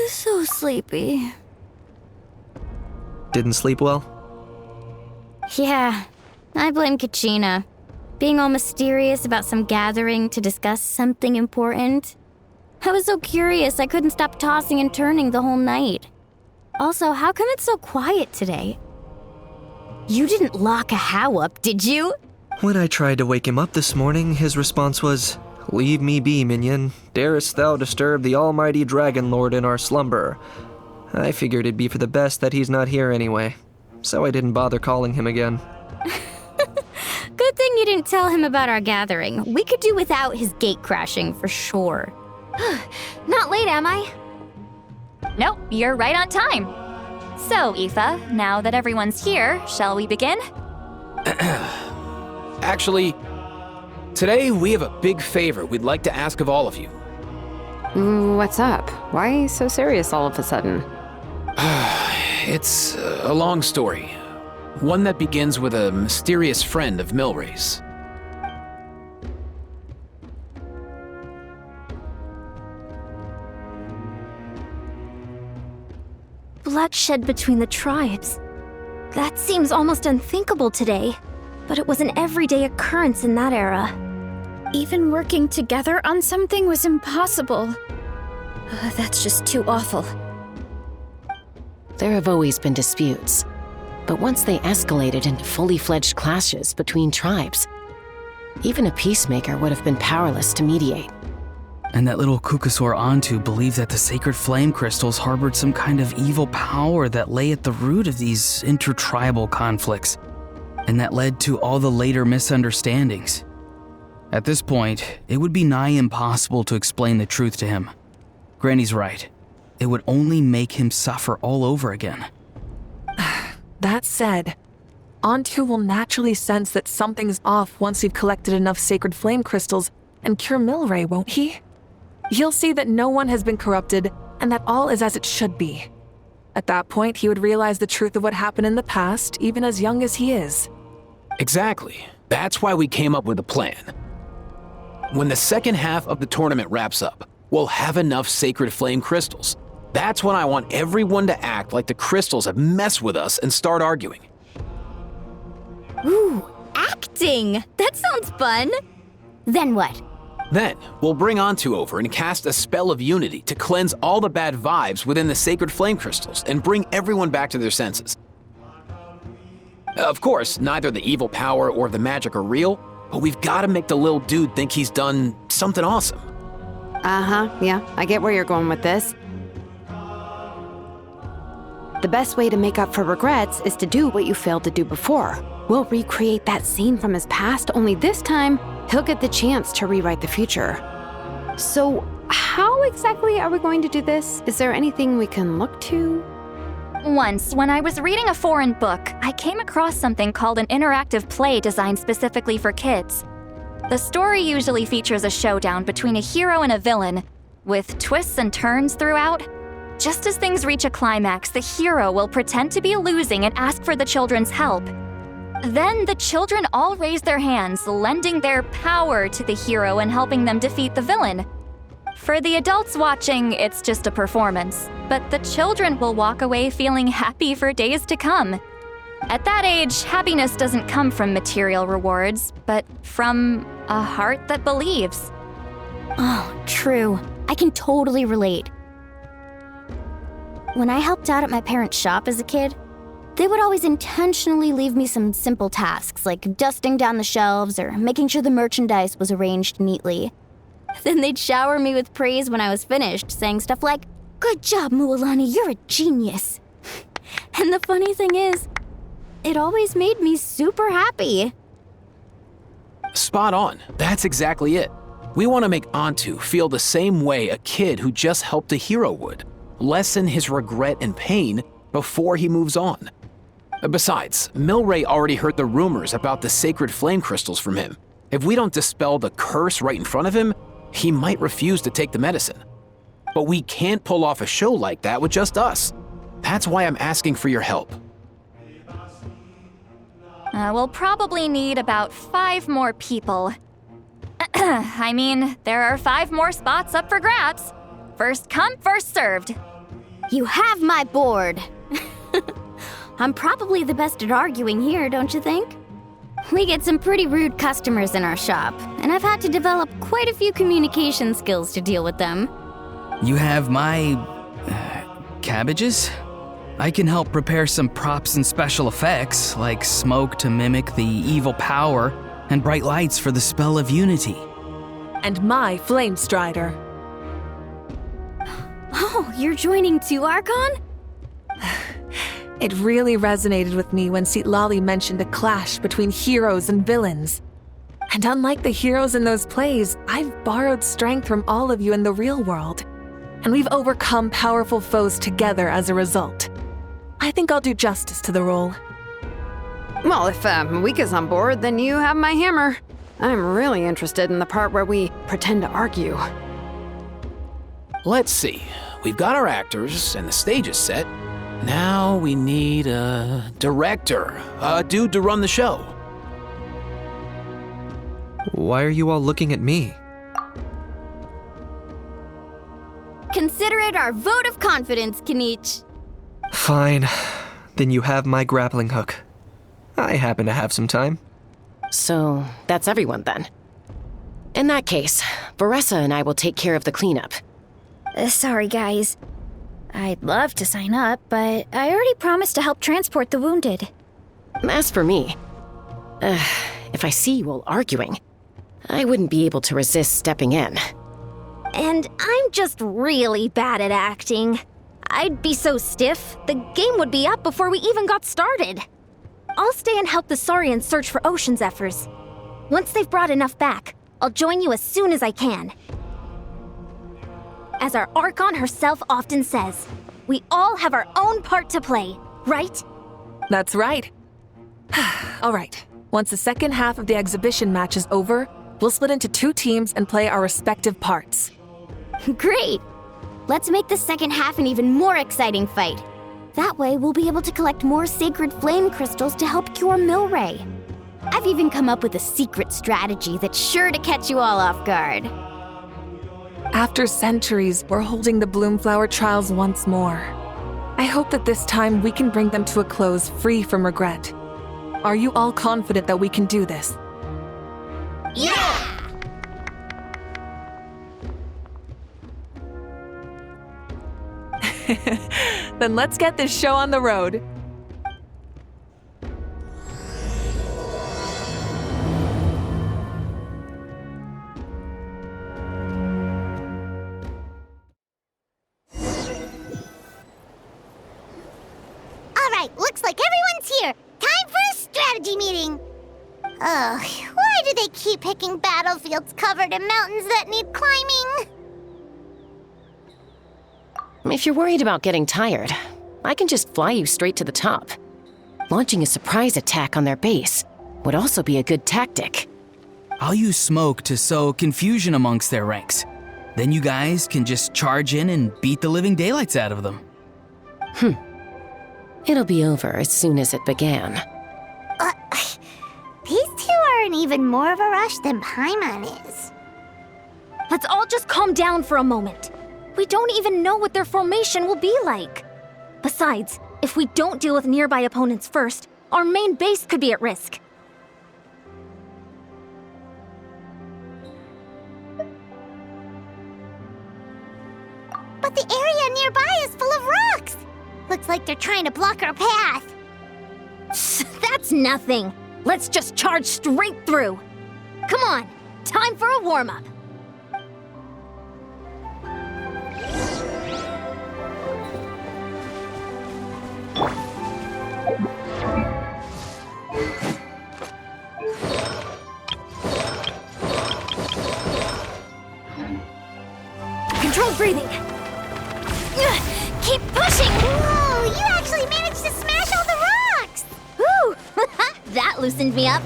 So sleepy. Didn't sleep well? Yeah, I blame Kachina. Being all mysterious about some gathering to discuss something important. I was so curious I couldn't stop tossing and turning the whole night. Also, how come it's so quiet today? You didn't lock a How up, did you? When I tried to wake him up this morning, his response was, "Leave me be, minion. Darest thou disturb the almighty Dragon Lord in our slumber?" I figured it'd be for the best that he's not here anyway, so I didn't bother calling him again. Good thing you didn't tell him about our gathering. We could do without his gate crashing for sure. Not late, am I? Nope, you're right on time. So, Aoife, now that everyone's here, shall we begin? Actually, today we have a big favor we'd like to ask of all of you. What's up? Why so serious all of a sudden? It's a long story. One that begins with a mysterious friend of Milray's. Bloodshed between the tribes. That seems almost unthinkable today, but it was an everyday occurrence in that era. Even working together on something was impossible. That's just too awful. There have always been disputes, but once they escalated into fully fledged clashes between tribes, even a peacemaker would have been powerless to mediate. And that little Kukusor Antu believed that the sacred flame crystals harbored some kind of evil power that lay at the root of these intertribal conflicts, and that led to all the later misunderstandings. At this point, it would be nigh impossible to explain the truth to him. Granny's right. It would only make him suffer all over again. That said, Antu will naturally sense that something's off once we've collected enough sacred flame crystals and cure Milray, won't he? He'll see that no one has been corrupted and that all is as it should be. At that point, he would realize the truth of what happened in the past, even as young as he is. Exactly. That's why we came up with a plan. When the second half of the tournament wraps up, we'll have enough sacred flame crystals. That's when I want everyone to act like the crystals have messed with us and start arguing. Ooh, acting! That sounds fun! Then what? Then, we'll bring Antu over and cast a spell of unity to cleanse all the bad vibes within the sacred flame crystals and bring everyone back to their senses. Of course, neither the evil power or the magic are real, but we've got to make the little dude think he's done something awesome. Yeah, I get where you're going with this. The best way to make up for regrets is to do what you failed to do before. We'll recreate that scene from his past, only this time, he'll get the chance to rewrite the future. So, how exactly are we going to do this? Is there anything we can look to? Once, when I was reading a foreign book, I came across something called an interactive play designed specifically for kids. The story usually features a showdown between a hero and a villain, with twists and turns throughout. Just as things reach a climax, the hero will pretend to be losing and ask for the children's help. Then the children all raise their hands, lending their power to the hero and helping them defeat the villain. For the adults watching, it's just a performance, but the children will walk away feeling happy for days to come. At that age, happiness doesn't come from material rewards, but from a heart that believes. Oh, true. I can totally relate. When I helped out at my parents' shop as a kid, They would always intentionally leave me some simple tasks, like dusting down the shelves or making sure the merchandise was arranged neatly. Then they'd shower me with praise when I was finished, saying stuff like, "Good job, Mualani, you're a genius." And the funny thing is, it always made me super happy. Spot on. That's exactly it. We want to make Antu feel the same way a kid who just helped a hero would. Lessen his regret and pain before he moves on. Besides, Milray already heard the rumors about the sacred flame crystals from him. If we don't dispel the curse right in front of him, he might refuse to take the medicine. But we can't pull off a show like that with just us. That's why I'm asking for your help. We'll probably need about 5 more people. I mean, there are 5 more spots up for grabs. First come, first served. You have my board. I'm probably the best at arguing here, don't you think? We get some pretty rude customers in our shop, and I've had to develop quite a few communication skills to deal with them. You have my... cabbages? I can help prepare some props and special effects, like smoke to mimic the evil power, and bright lights for the spell of unity. And my Flame Strider. Oh, you're joining too, Archon? It really resonated with me when Citlali mentioned a clash between heroes and villains. And unlike the heroes in those plays, I've borrowed strength from all of you in the real world. And we've overcome powerful foes together as a result. I think I'll do justice to the role. Well, if Mika's on board, then you have my hammer. I'm really interested in the part where we pretend to argue. Let's see. We've got our actors and the stage is set. Now we need a director, a dude to run the show. Why are you all looking at me? Consider it our vote of confidence, Kenichi. Fine. Then you have my grappling hook. I happen to have some time. So, that's everyone then. In that case, Varessa and I will take care of the cleanup. Sorry, guys. I'd love to sign up, but I already promised to help transport the wounded. As for me, if I see you all arguing, I wouldn't be able to resist stepping in. And I'm just really bad at acting. I'd be so stiff, the game would be up before we even got started. I'll stay and help the Saurians search for Ocean Zephyrs. Once they've brought enough back, I'll join you as soon as I can. As our Archon herself often says, we all have our own part to play, right? That's right. All right. Once the second half of the exhibition match is over, we'll split into 2 teams and play our respective parts. Great! Let's make the second half an even more exciting fight. That way, we'll be able to collect more sacred flame crystals to help cure Milray. I've even come up with a secret strategy that's sure to catch you all off guard. After centuries, we're holding the Bloomflower trials once more. I hope that this time we can bring them to a close free from regret. Are you all confident that we can do this? Yeah! Then let's get this show on the road. Alright, looks like everyone's here. Time for a strategy meeting. Ugh, why do they keep picking battlefields covered in mountains that need climbing? If you're worried about getting tired, I can just fly you straight to the top. Launching a surprise attack on their base would also be a good tactic. I'll use smoke to sow confusion amongst their ranks. Then you guys can just charge in and beat the living daylights out of them. It'll be over as soon as it began. These two are in even more of a rush than Paimon is. Let's all just calm down for a moment. We don't even know what their formation will be like. Besides, if we don't deal with nearby opponents first, our main base could be at risk. But the area nearby is full of rocks. Looks like they're trying to block our path. That's nothing. Let's just charge straight through. Come on, time for a warm-up. Controlled breathing. Keep pushing! Whoa, you actually managed to smash all the rocks! Whew! That loosened me up.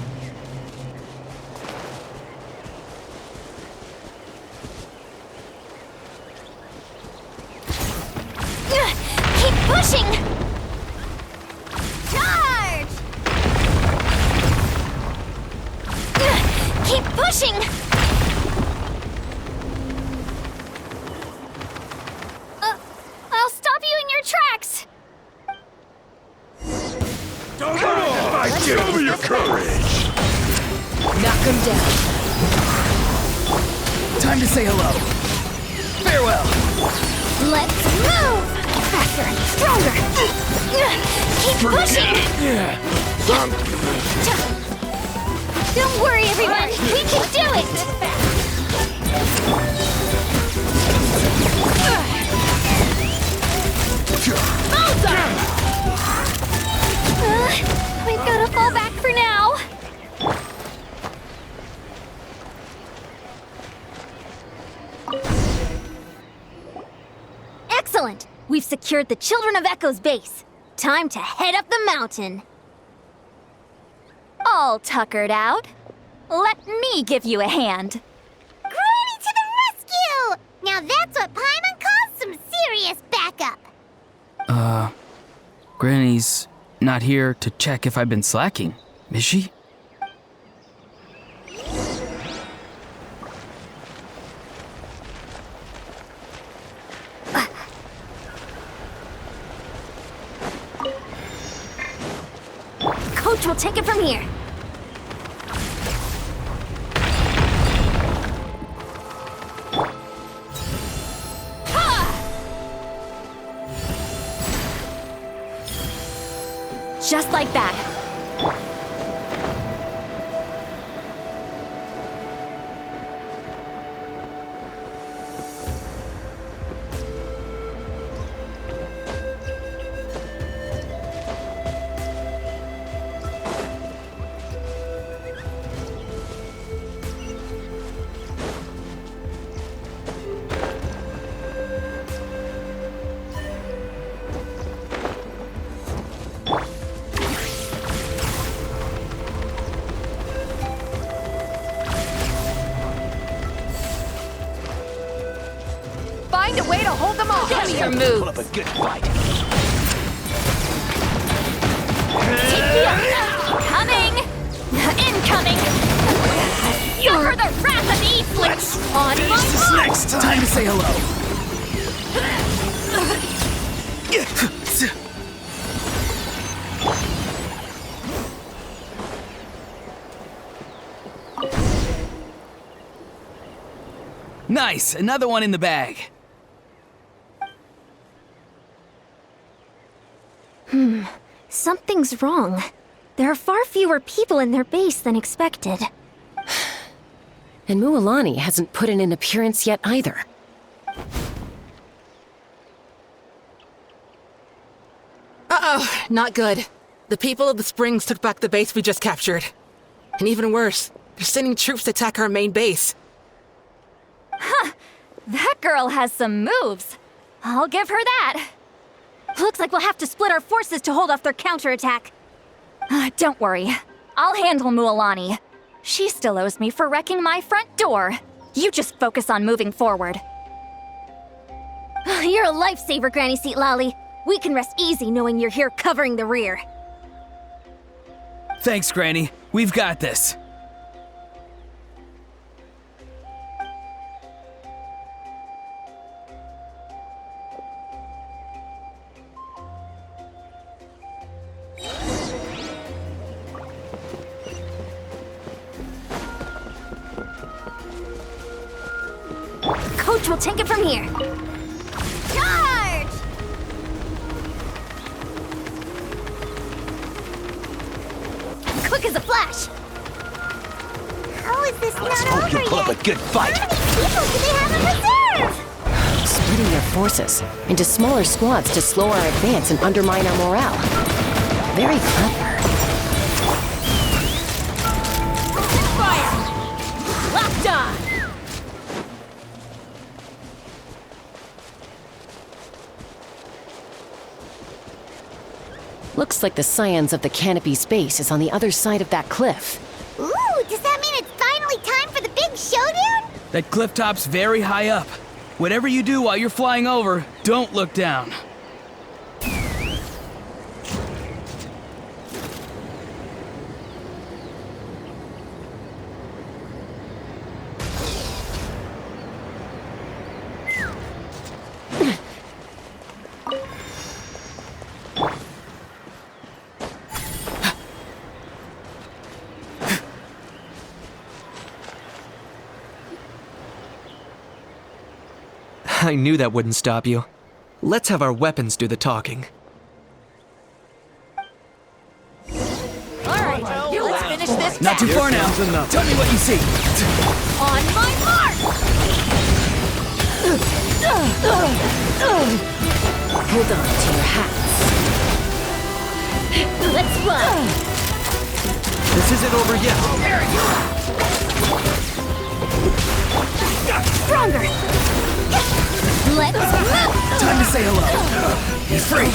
Keep pushing! Charge! Keep pushing! I'll stop you in your tracks! Show me your courage! Knock him down. Time to say hello. Farewell. Let's move! Faster and stronger! Keep pushing! Don't worry, everyone! We can do it! We've gotta fall back for now. Excellent! We've secured the Children of Echo's base. Time to head up the mountain. All tuckered out. Let me give you a hand. Granny to the rescue! Now that's what Paimon calls some serious backup. Granny's not here to check if I've been slacking, is she? Coach will take it from here. Just like that. Find a way to hold them off. Give me your move. Put up a good fight. Coming! Incoming! Suffer the wrath of the Eastlings! On my mark! Next time to say hello. Nice, another one in the bag. Something's wrong. There are far fewer people in their base than expected. And Mualani hasn't put in an appearance yet either. Uh-oh, not good. The people of the Springs took back the base we just captured. And even worse, they're sending troops to attack our main base. That girl has some moves. I'll give her that. Looks like we'll have to split our forces to hold off their counterattack. Don't worry. I'll handle Mualani. She still owes me for wrecking my front door. You just focus on moving forward. You're a lifesaver, Granny Seat Lolly. We can rest easy knowing you're here covering the rear. Thanks, Granny. We've got this. Coach will take it from here. Charge! quick as a flash. How is this Let's not hope over you put up yet? a good fight. How many people do they have in reserve? Splitting their forces into smaller squads to slow our advance and undermine our morale. Very clever. Fire! Locked on! Looks like the scions of the Canopy's base is on the other side of that cliff. Ooh, does that mean it's finally time for the big showdown? That cliff top's very high up. Whatever you do while you're flying over, don't look down. I knew that wouldn't stop you. Let's have our weapons do the talking. Alright, let's finish this Not too far now. Tell me what you see. On my mark! Hold on to your hats. Let's fly! This isn't over yet. Stronger! Let's move! Time to say hello. Be free.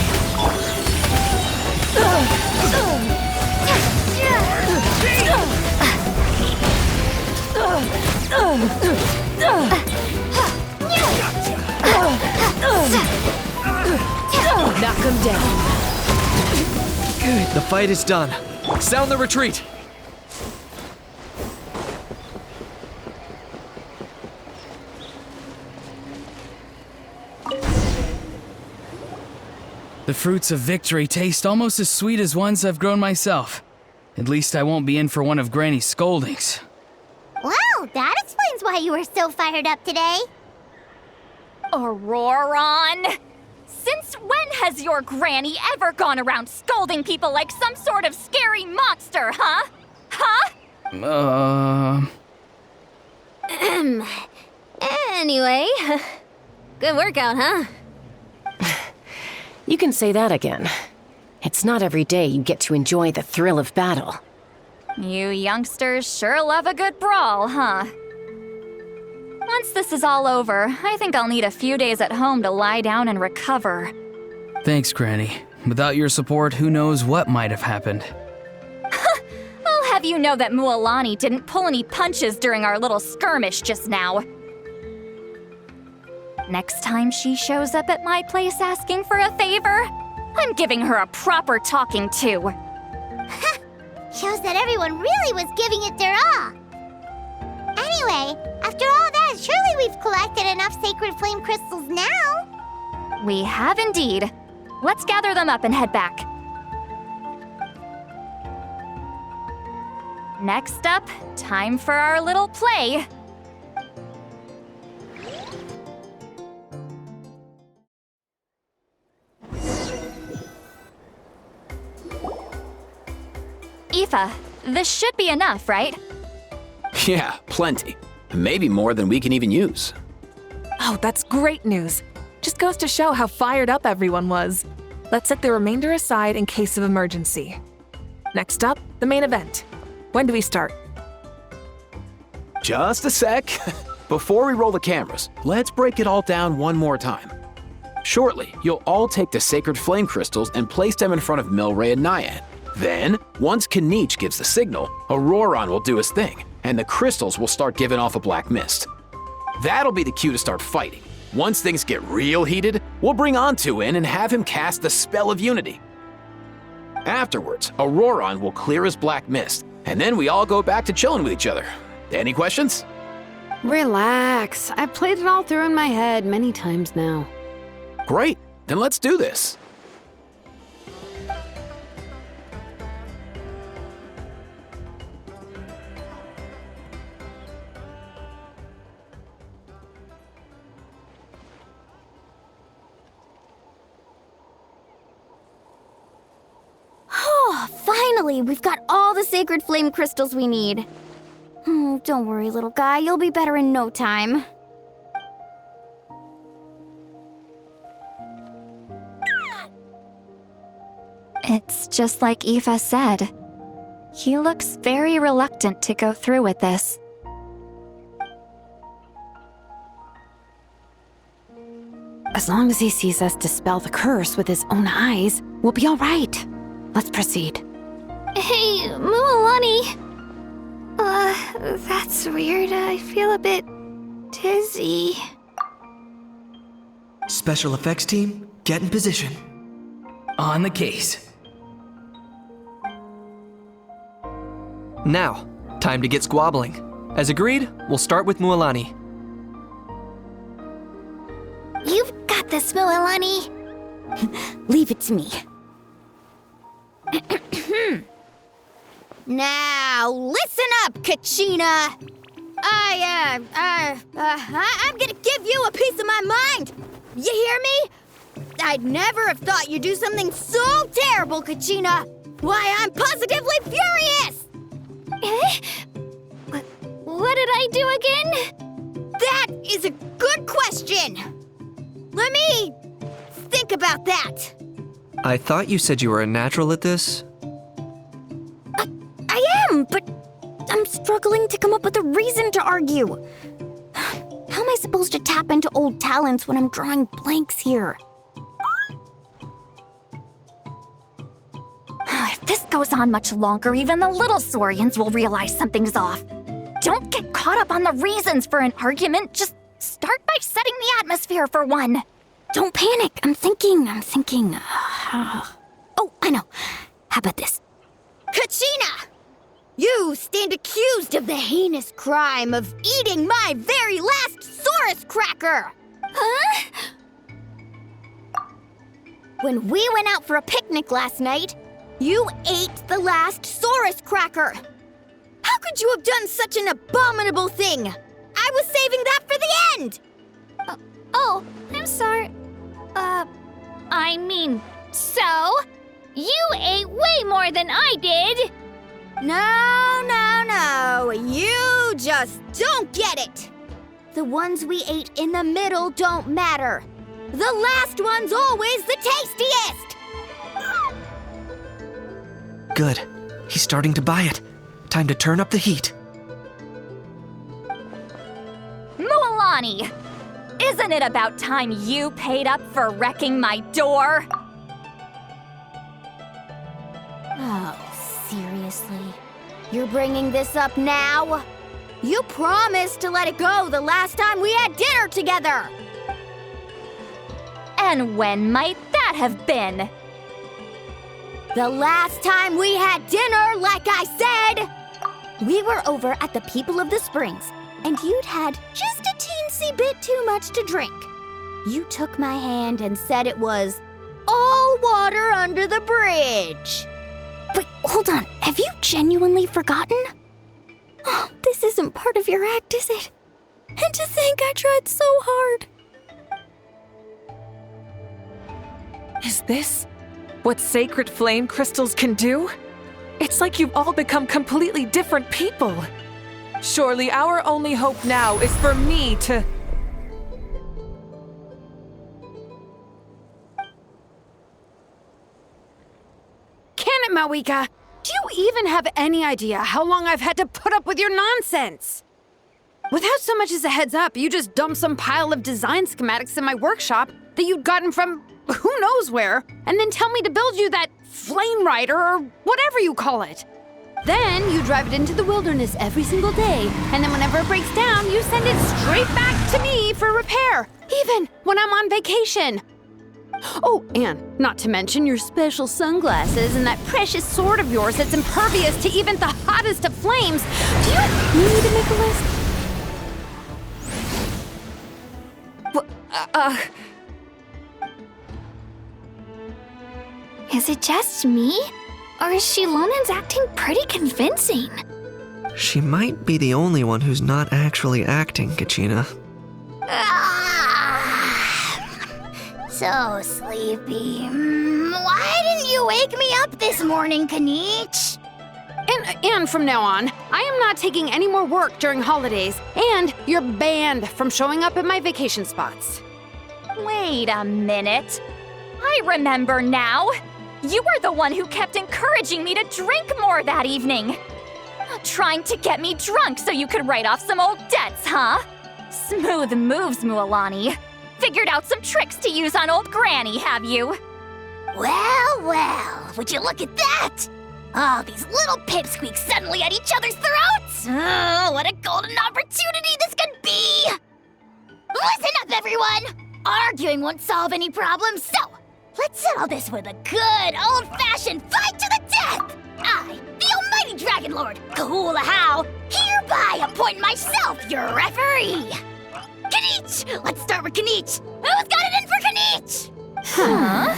Knock him down. The fight is done. Sound the retreat. The fruits of victory taste almost as sweet as ones I've grown myself. At least I won't be in for one of Granny's scoldings. Well, that explains why you were so fired up today. Auroron! Since when has your granny ever gone around scolding people like some sort of scary monster, huh? Huh? Anyway, good workout, huh? You can say that again. It's not every day you get to enjoy the thrill of battle. You youngsters sure love a good brawl, huh? Once this is all over, I think I'll need a few days at home to lie down and recover. Thanks, Granny. Without your support, who knows what might have happened. I'll have you know that Mualani didn't pull any punches during our little skirmish just now. Next time she shows up at my place asking for a favor, I'm giving her a proper talking to. Shows that everyone really was giving it their all. Anyway, after all that, surely we've collected enough sacred flame crystals now. We have indeed. Let's gather them up and head back. Next up, time for our little play. Aoife, this should be enough, right? Yeah, plenty. Maybe more than we can even use. Oh, that's great news. Just goes to show how fired up everyone was. Let's set the remainder aside in case of emergency. Next up, the main event. When do we start? Just a sec. Before we roll the cameras, let's break it all down one more time. Shortly, you'll all take the sacred flame crystals and place them in front of Milray and Nyan. Then, once Kanich gives the signal, Auroron will do his thing, and the crystals will start giving off a black mist. That'll be the cue to start fighting. Once things get real heated, we'll bring Antu in and have him cast the spell of unity. Afterwards, Auroron will clear his black mist, and then we all go back to chilling with each other. Any questions? Relax. I've played it all through in my head many times now. Great, then let's do this. Oh, Finally, we've got all the sacred flame crystals we need. Oh, don't worry, little guy. You'll be better in no time. It's just like Eva said. He looks very reluctant to go through with this. As long as he sees us dispel the curse with his own eyes, we'll be all right. Let's proceed. Hey, Mualani. That's weird. I feel a bit dizzy. Special effects team, get in position. On the case. Now, time to get squabbling. As agreed, we'll start with Mualani. You've got this, Mualani. Leave it to me. Now, listen up, Kachina! I'm gonna give you a piece of my mind! You hear me? I'd never have thought you'd do something so terrible, Kachina! Why, I'm positively furious! What did I do again? That is a good question! Let me think about that. I thought you said you were a natural at this. I am, but I'm struggling to come up with a reason to argue. How am I supposed to tap into old talents when I'm drawing blanks here? If this goes on much longer, even the little Saurians will realize something's off. Don't get caught up on the reasons for an argument. Just start by setting the atmosphere for one. Don't panic. I'm thinking. Oh, I know. How about this? Kachina! You stand accused of the heinous crime of eating my very last Saurus cracker! Huh? When we went out for a picnic last night, you ate the last Saurus cracker! How could you have done such an abominable thing? I was saving that for the end! Oh, I'm sorry. I mean, so? You ate way more than I did! No, you just don't get it! The ones we ate in the middle don't matter. The last one's always the tastiest! Good. He's starting to buy it. Time to turn up the heat. Mualani! Isn't it about time you paid up for wrecking my door? Oh, seriously? You're bringing this up now? You promised to let it go the last time we had dinner together! And when might that have been? The last time we had dinner, like I said! We were over at the People of the Springs, and you'd had just a teensy bit too much to drink. You took my hand and said it was all water under the bridge. Wait, hold on. Have you genuinely forgotten? Oh, this isn't part of your act, is it? And to think I tried so hard. Is this what sacred flame crystals can do? It's like you've all become completely different people. Surely our only hope now is for me to... Can it, Mawika? Do you even have any idea how long I've had to put up with your nonsense? Without so much as a heads up, you just dumped some pile of design schematics in my workshop that you'd gotten from who knows where, and then tell me to build you that flame rider or whatever you call it. Then you drive it into the wilderness every single day, and then whenever it breaks down, you send it straight back to me for repair, even when I'm on vacation. Oh, and not to mention your special sunglasses and that precious sword of yours that's impervious to even the hottest of flames. Do you want me to make a list? Is it just me? Or is Shilonen's acting pretty convincing? She might be the only one who's not actually acting, Kachina. So sleepy. Why didn't you wake me up this morning, Kanich? And from now on, I am not taking any more work during holidays, and you're banned from showing up at my vacation spots. Wait a minute. I remember now. You were the one who kept encouraging me to drink more that evening. Trying to get me drunk so you could write off some old debts, huh? Smooth moves, Mualani. Figured out some tricks to use on old Granny, have you? Well, would you look at that? Oh, these little pipsqueaks suddenly at each other's throats! Oh, what a golden opportunity this could be! Listen up, everyone! Arguing won't solve any problems, so let's settle this with a good old-fashioned fight to the death! I, the almighty Dragon Lord, Kahula, hereby appoint myself your referee! Kanich! Let's start with Kanich! Who's got it in for Kanich? Huh?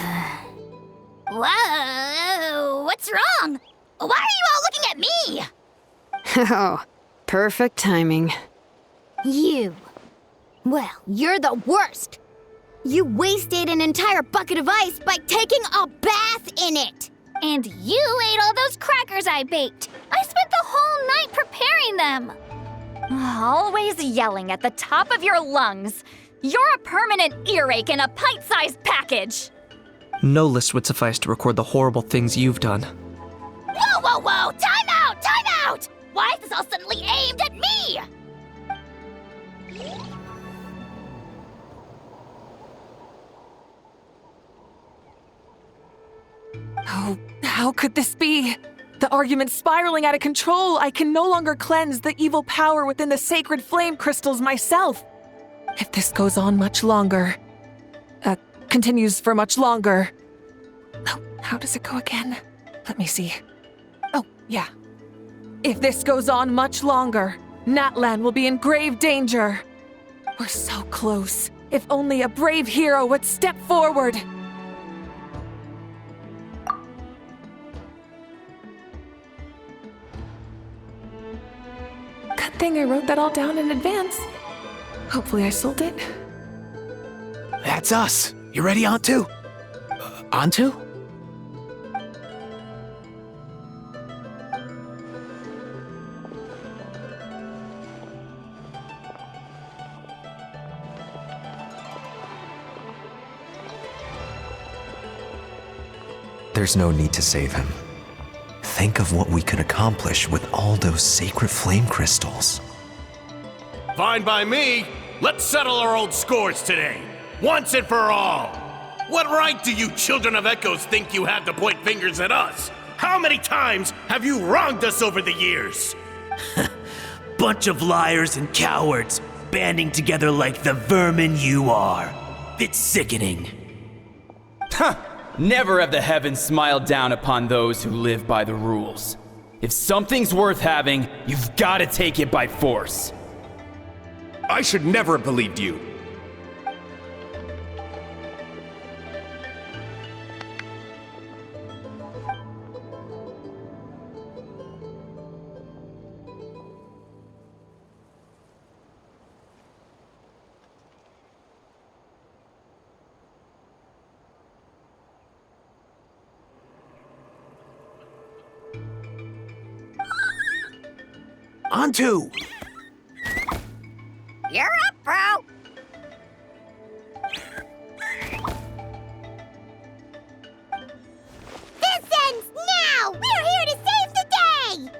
Whoa, what's wrong? Why are you all looking at me? Oh, perfect timing. You. Well, you're the worst. You wasted an entire bucket of ice by taking a bath in it. And you ate all those crackers I baked. I spent the whole night preparing them. Always yelling at the top of your lungs. You're a permanent earache in a pint-sized package. No list would suffice to record the horrible things you've done. Whoa! Time out! Why is this all suddenly aimed at me? Oh, how could this be? The argument's spiraling out of control. I can no longer cleanse the evil power within the sacred flame crystals myself. If this goes on much longer, continues for much longer. Oh, how does it go again? Let me see. Oh, yeah. If this goes on much longer, Natlan will be in grave danger. We're so close. If only a brave hero would step forward. Good thing I wrote that all down in advance. Hopefully I sold it. That's us. You ready, Antu? Antu? There's no need to save him. Think of what we could accomplish with all those sacred flame crystals. Fine by me. Let's settle our old scores today. Once and for all. What right do you children of Echoes think you have to point fingers at us? How many times have you wronged us over the years? Bunch of liars and cowards, banding together like the vermin you are. It's sickening. Huh! Never have the heavens smiled down upon those who live by the rules. If something's worth having, you've got to take it by force. I should never have believed you. Antu! You're up, bro! This ends now! We're here to save the day!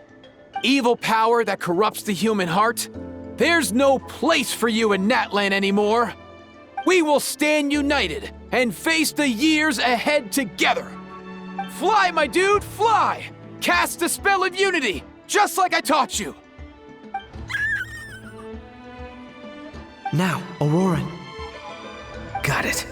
Evil power that corrupts the human heart? There's no place for you in Natlan anymore. We will stand united and face the years ahead together. Fly, my dude, fly! Cast the spell of unity, just like I taught you. Now, Auroran. Got it.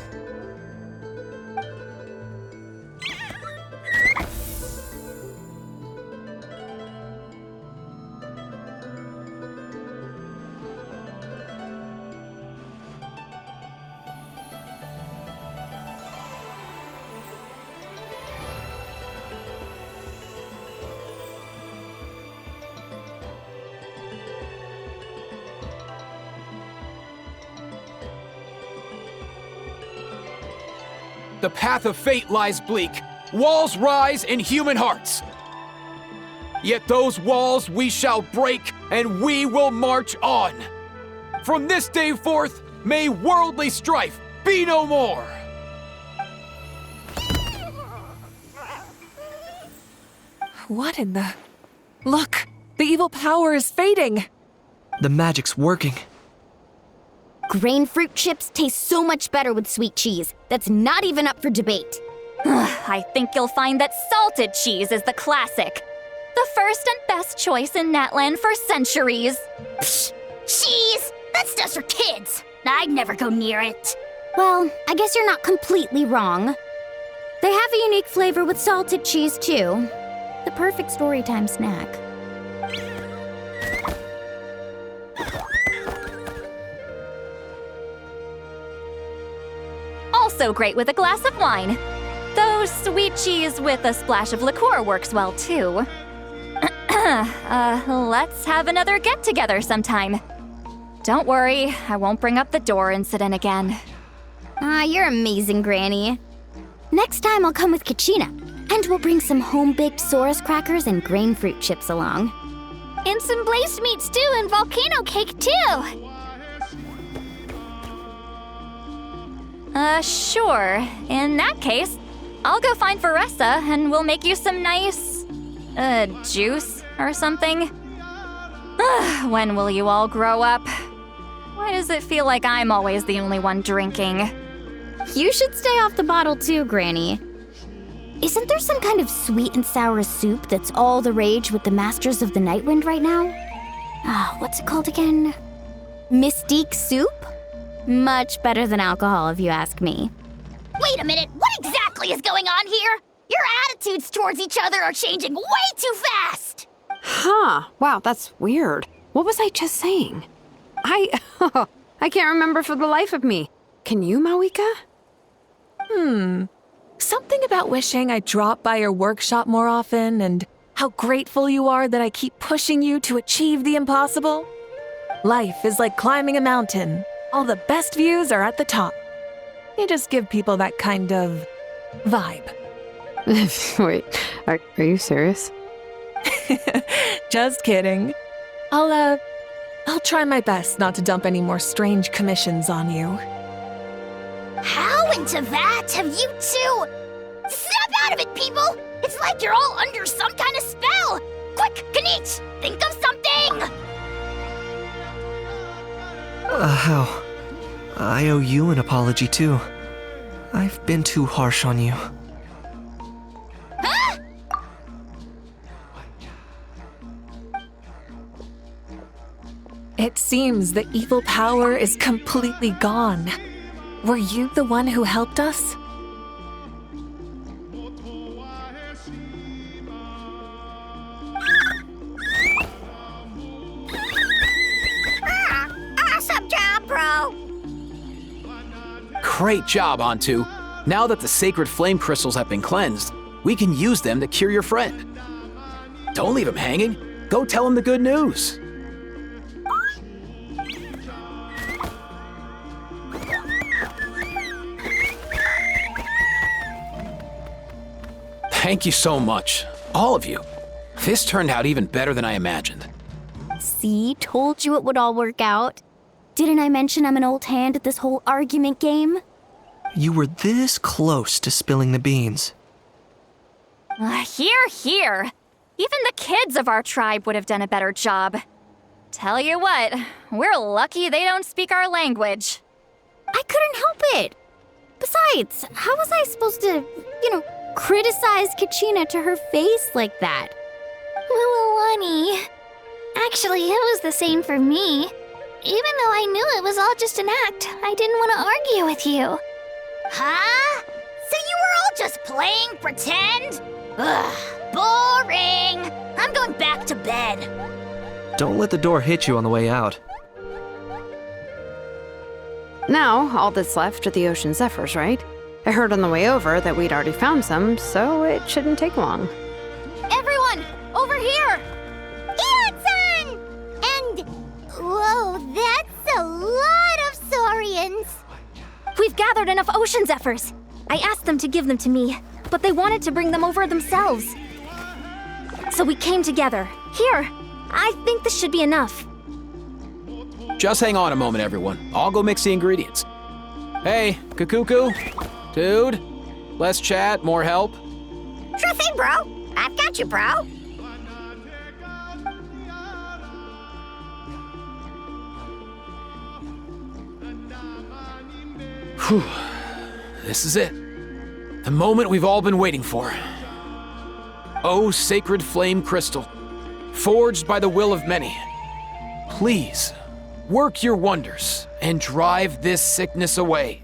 The path of fate lies bleak. Walls rise in human hearts. Yet those walls we shall break, and we will march on. From this day forth, may worldly strife be no more. What in the... Look! The evil power is fading! The magic's working. Grain fruit chips taste so much better with sweet cheese. That's not even up for debate. I think you'll find that salted cheese is the classic. The first and best choice in Natland for centuries. Psh, cheese! That stuff's for kids. I'd never go near it. Well, I guess you're not completely wrong. They have a unique flavor with salted cheese, too. The perfect storytime snack. Also great with a glass of wine. Though sweet cheese with a splash of liqueur works well, too. Let's have another get-together sometime. Don't worry, I won't bring up the door incident again. You're amazing, Granny. Next time I'll come with Kachina, and we'll bring some home-baked Saurus crackers and grain fruit chips along. And some blazed meat stew and volcano cake, too. Sure. In that case, I'll go find Varessa and we'll make you some nice, juice or something. When will you all grow up? Why does it feel like I'm always the only one drinking? You should stay off the bottle too, Granny. Isn't there some kind of sweet and sour soup that's all the rage with the Masters of the Nightwind right now? What's it called again? Mystique soup? Much better than alcohol, if you ask me. Wait a minute, what exactly is going on here? Your attitudes towards each other are changing way too fast! Huh. Wow, that's weird. What was I just saying? I can't remember for the life of me. Can you, Mawika? Something about wishing I'd drop by your workshop more often and how grateful you are that I keep pushing you to achieve the impossible. Life is like climbing a mountain. All the best views are at the top. You just give people that kind of vibe. Wait, are you serious? Just kidding. I'll try my best not to dump any more strange commissions on you. How into that have you two? Snap out of it, people! It's like you're all under some kind of spell! Quick, Kanich, think of something! How? I owe you an apology, too. I've been too harsh on you. Huh? It seems the evil power is completely gone. Were you the one who helped us? Awesome job, bro! Great job, Antu. Now that the sacred flame crystals have been cleansed, we can use them to cure your friend. Don't leave him hanging. Go tell him the good news. Thank you so much, all of you. This turned out even better than I imagined. See, told you it would all work out. Didn't I mention I'm an old hand at this whole argument game? You were this close to spilling the beans. Hear, hear. Even the kids of our tribe would have done a better job. Tell you what, we're lucky they don't speak our language. I couldn't help it. Besides, how was I supposed to, criticize Kachina to her face like that? Lani. Actually, it was the same for me. Even though I knew it was all just an act, I didn't want to argue with you. Huh? So you were all just playing pretend? Ugh, boring. I'm going back to bed. Don't let the door hit you on the way out. Now, all that's left are the ocean zephyrs, right? I heard on the way over that we'd already found some, so it shouldn't take long. Everyone, over here! Ian-san! And... whoa, that's a lot of saurians! We've gathered enough ocean zephyrs. I asked them to give them to me, but they wanted to bring them over themselves. So we came together. Here, I think this should be enough. Just hang on a moment, everyone. I'll go mix the ingredients. Hey, Kakuku? Dude? Less chat, more help? Sure thing, bro. I've got you, bro. Whew. This is it. The moment we've all been waiting for. Oh, sacred flame crystal, forged by the will of many. Please, work your wonders and drive this sickness away.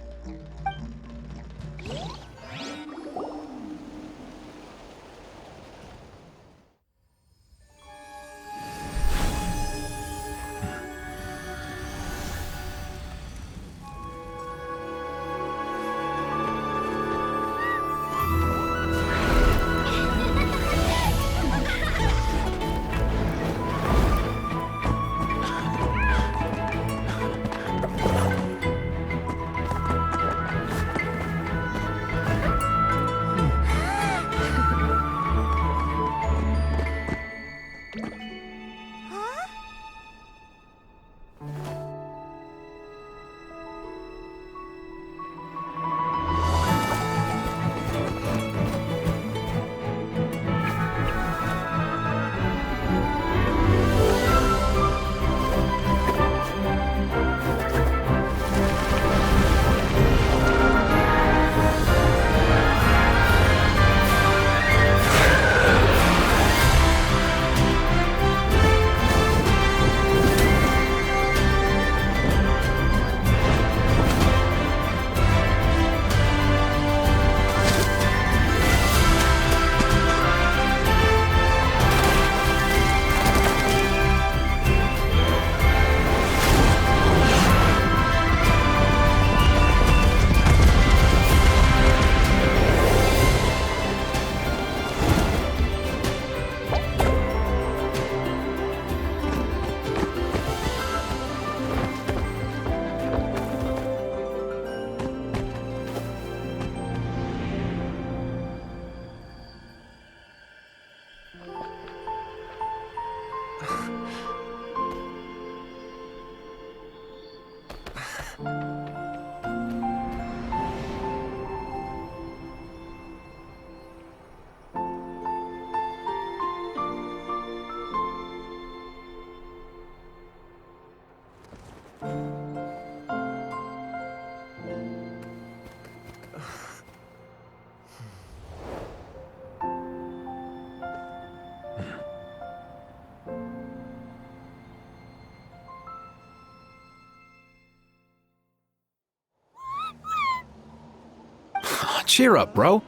Cheer up, bro.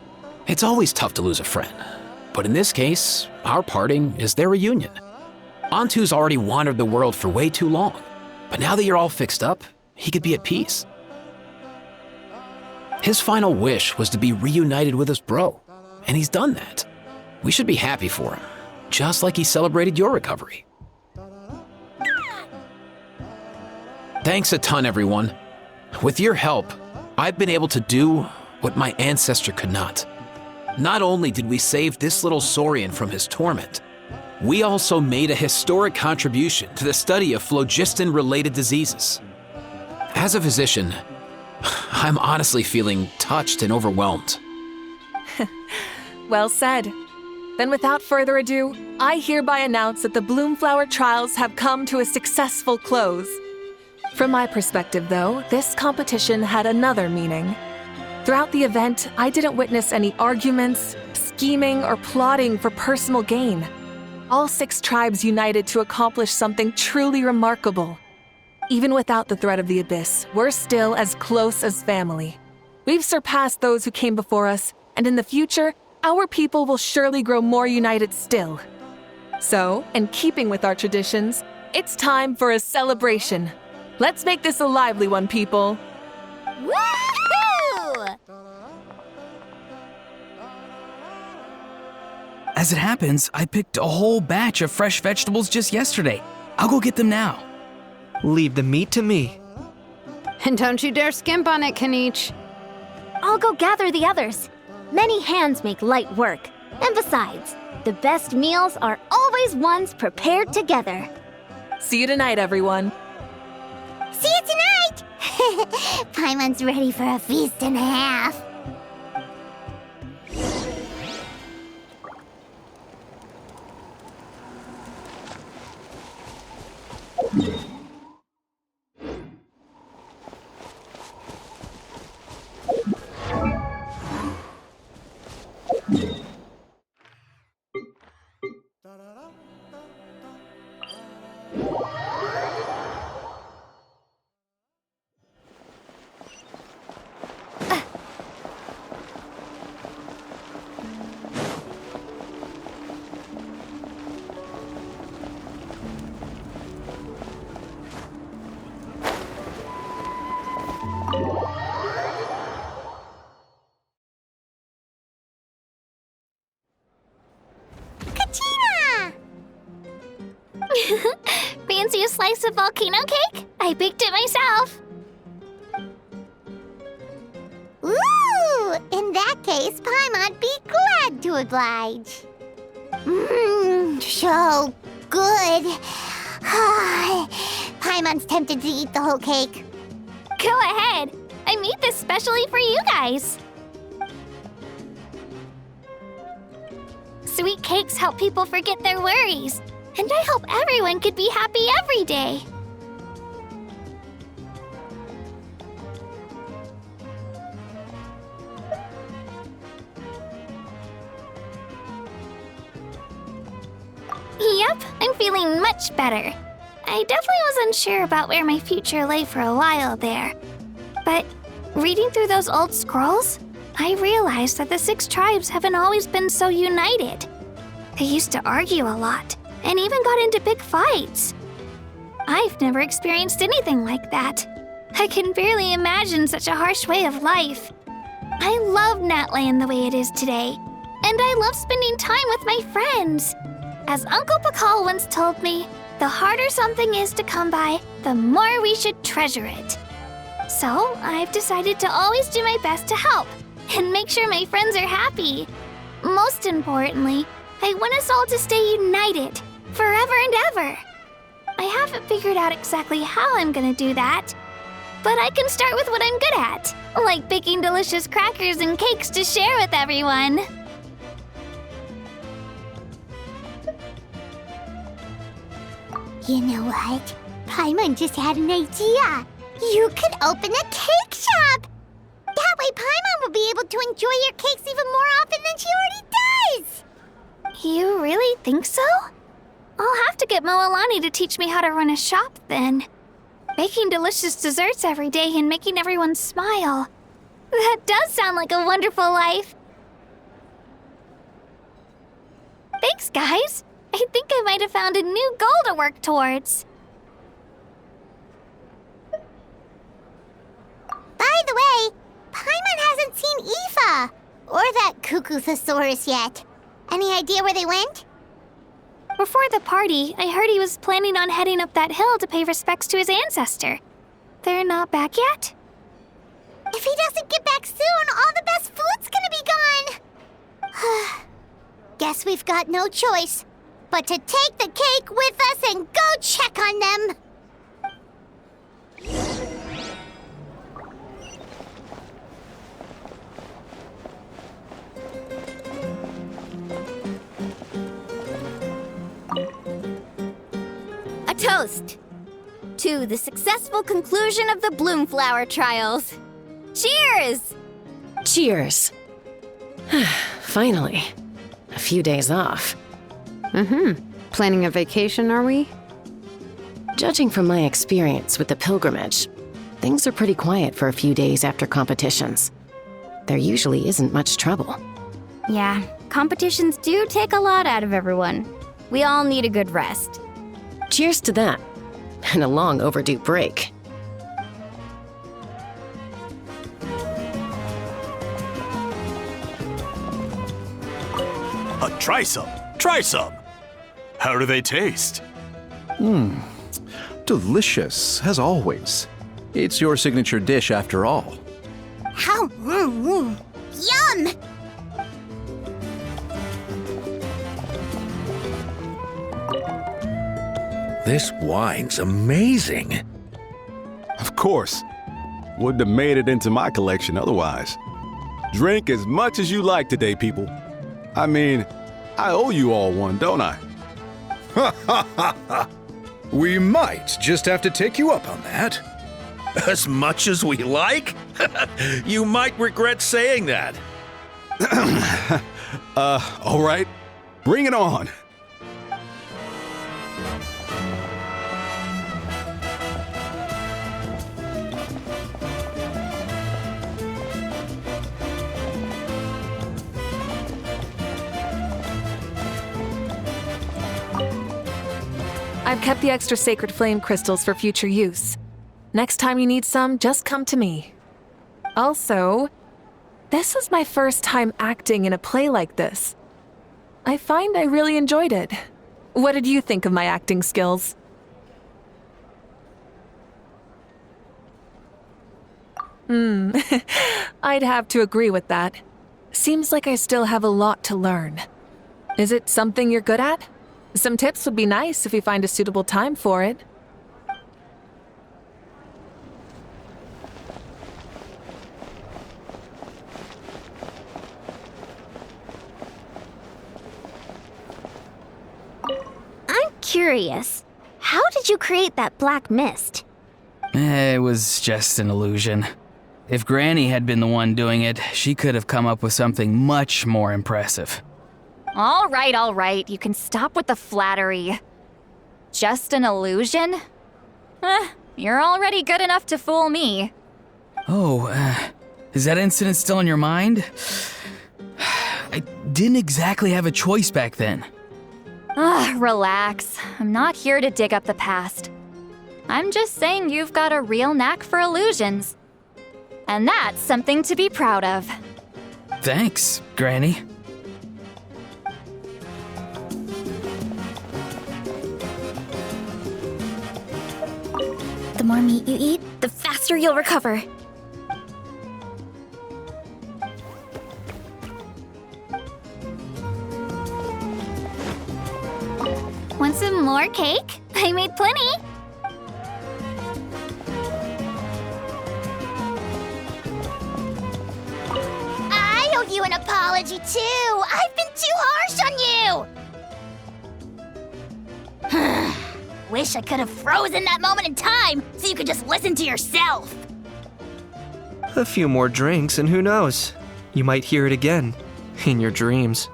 It's always tough to lose a friend. But in this case, our parting is their reunion. Antu's already wandered the world for way too long. But now that you're all fixed up, he could be at peace. His final wish was to be reunited with his bro, and he's done that. We should be happy for him, just like he celebrated your recovery. Thanks a ton, everyone. With your help, I've been able to do what my ancestor could not. Not only did we save this little Saurian from his torment, we also made a historic contribution to the study of phlogiston-related diseases. As a physician, I'm honestly feeling touched and overwhelmed. Well said. Then without further ado, I hereby announce that the Bloomflower trials have come to a successful close. From my perspective, though, this competition had another meaning. Throughout the event, I didn't witness any arguments, scheming, or plotting for personal gain. All 6 tribes united to accomplish something truly remarkable. Even without the threat of the Abyss, we're still as close as family. We've surpassed those who came before us, and in the future, our people will surely grow more united still. So, in keeping with our traditions, it's time for a celebration. Let's make this a lively one, people. Woohoo! As it happens, I picked a whole batch of fresh vegetables just yesterday. I'll go get them now. Leave the meat to me. And don't you dare skimp on it, Kanich. I'll go gather the others. Many hands make light work. And besides, The best meals are always ones prepared together. See you tonight, everyone. See you tonight! Paimon's ready for a feast and a half. Fancy a slice of volcano cake? I baked it myself. Ooh! In that case, Paimon'd be glad to oblige. Mmm, so good. Paimon's tempted to eat the whole cake. Go ahead. I made this specially for you guys. Sweet cakes help people forget their worries. And I hope everyone could be happy every day. Yep, I'm feeling much better. I definitely was unsure about where my future lay for a while there. But reading through those old scrolls, I realized that the 6 tribes haven't always been so united. They used to argue a lot, and even got into big fights. I've never experienced anything like that. I can barely imagine such a harsh way of life. I love Natland the way it is today, and I love spending time with my friends. As Uncle Pakal once told me, the harder something is to come by, the more we should treasure it. So I've decided to always do my best to help and make sure my friends are happy. Most importantly, I want us all to stay united, forever and ever. I haven't figured out exactly how I'm gonna do that, but I can start with what I'm good at, like baking delicious crackers and cakes to share with everyone. You know what? Paimon just had an idea. You could open a cake shop. That way Paimon will be able to enjoy your cakes even more often than she already does. You really think so? I'll have to get Moalani to teach me how to run a shop then. Baking delicious desserts every day and making everyone smile. That does sound like a wonderful life. Thanks, guys. I think I might have found a new goal to work towards. By the way, Paimon hasn't seen Aoife or that Cuckoo-thosaurus yet. Any idea where they went? Before the party, I heard he was planning on heading up that hill to pay respects to his ancestor. They're not back yet? If he doesn't get back soon, all the best food's gonna be gone. Guess we've got no choice but to take the cake with us and go check on them. A toast to the successful conclusion of the Bloomflower trials. Cheers! Cheers. Finally. A few days off. Planning a vacation, are we? Judging from my experience with the pilgrimage, things are pretty quiet for a few days after competitions. There usually isn't much trouble. Yeah, competitions do take a lot out of everyone. We all need a good rest. Cheers to that, and a long overdue break. Try some. Try some. How do they taste? Delicious, as always. It's your signature dish after all. How? Yum! This wine's amazing. Of course. Wouldn't have made it into my collection otherwise. Drink as much as you like today, people. I mean, I owe you all one, don't I? Ha ha ha ha! We might just have to take you up on that. As much as we like? You might regret saying that. All right. Bring it on. I've kept the extra sacred flame crystals for future use. Next time you need some, just come to me. Also, this is my first time acting in a play like this. I find I really enjoyed it. What did you think of my acting skills? I'd have to agree with that. Seems like I still have a lot to learn. Is it something you're good at? Some tips would be nice if you find a suitable time for it. I'm curious. How did you create that black mist? It was just an illusion. If Granny had been the one doing it, she could have come up with something much more impressive. All right. You can stop with the flattery. Just an illusion? You're already good enough to fool me. Oh, is that incident still in your mind? I didn't exactly have a choice back then. Relax. I'm not here to dig up the past. I'm just saying you've got a real knack for illusions. And that's something to be proud of. Thanks, Granny. The more meat you eat, the faster you'll recover. Want some more cake? I made plenty. I owe you an apology, too. I've been too harsh on you. Wish I could have frozen that moment in time so you could just listen to yourself. A few more drinks, and who knows? You might hear it again in your dreams.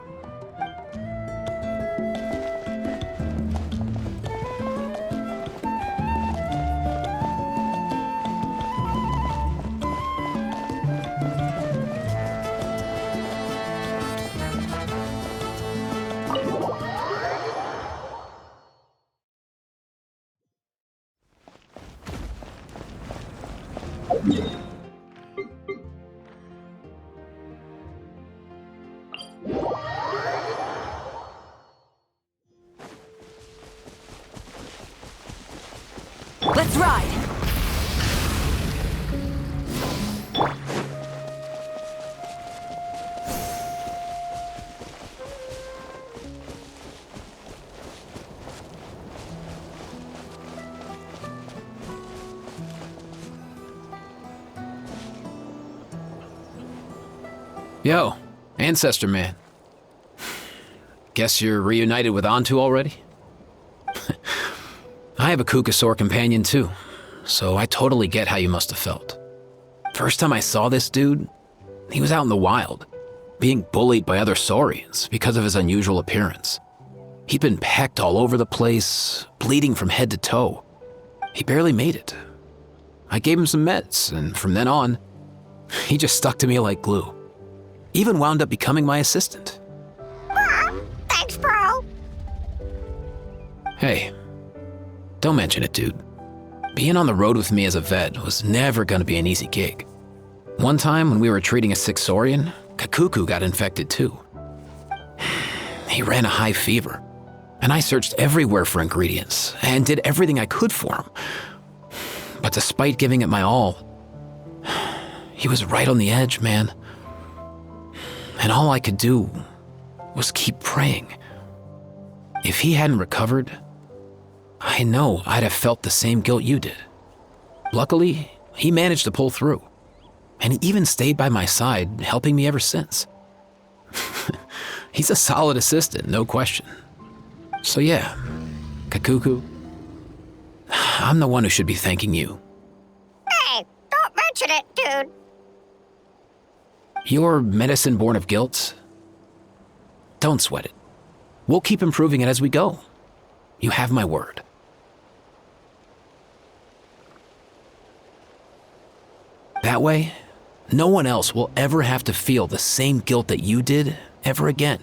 Let's ride! Yo, Ancestor Man. Guess you're reunited with Antu already? I have a Kukasaur companion too, so I totally get how you must have felt. First time I saw this dude, he was out in the wild, being bullied by other saurians because of his unusual appearance. He'd been pecked all over the place, bleeding from head to toe. He barely made it. I gave him some meds, and from then on, he just stuck to me like glue. Even wound up becoming my assistant. Thanks, bro. Hey, don't mention it, dude. Being on the road with me as a vet was never gonna be an easy gig. One time when we were treating a sick saurian, Kakuku got infected too. He ran a high fever, and I searched everywhere for ingredients and did everything I could for him. But despite giving it my all, he was right on the edge, man. And all I could do was keep praying. If he hadn't recovered, I know I'd have felt the same guilt you did. Luckily, he managed to pull through. And he even stayed by my side, helping me ever since. He's a solid assistant, no question. So yeah, Kakuku, I'm the one who should be thanking you. Hey, don't mention it, dude. Your medicine born of guilt? Don't sweat it. We'll keep improving it as we go. You have my word. That way, no one else will ever have to feel the same guilt that you did ever again.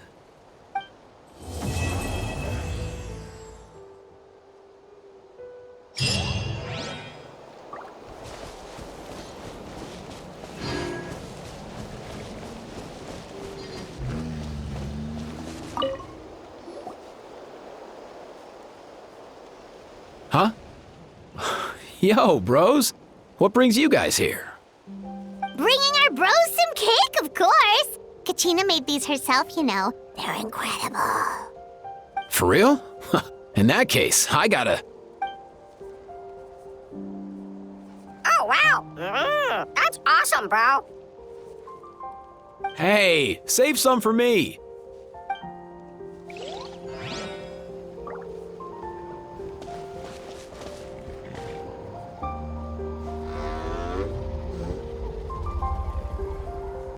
Huh? Yo, bros. What brings you guys here? Bringing our bros some cake, of course. Kachina made these herself, you know. They're incredible. For real? In that case, I gotta... Oh, wow. That's awesome, bro. Hey, save some for me.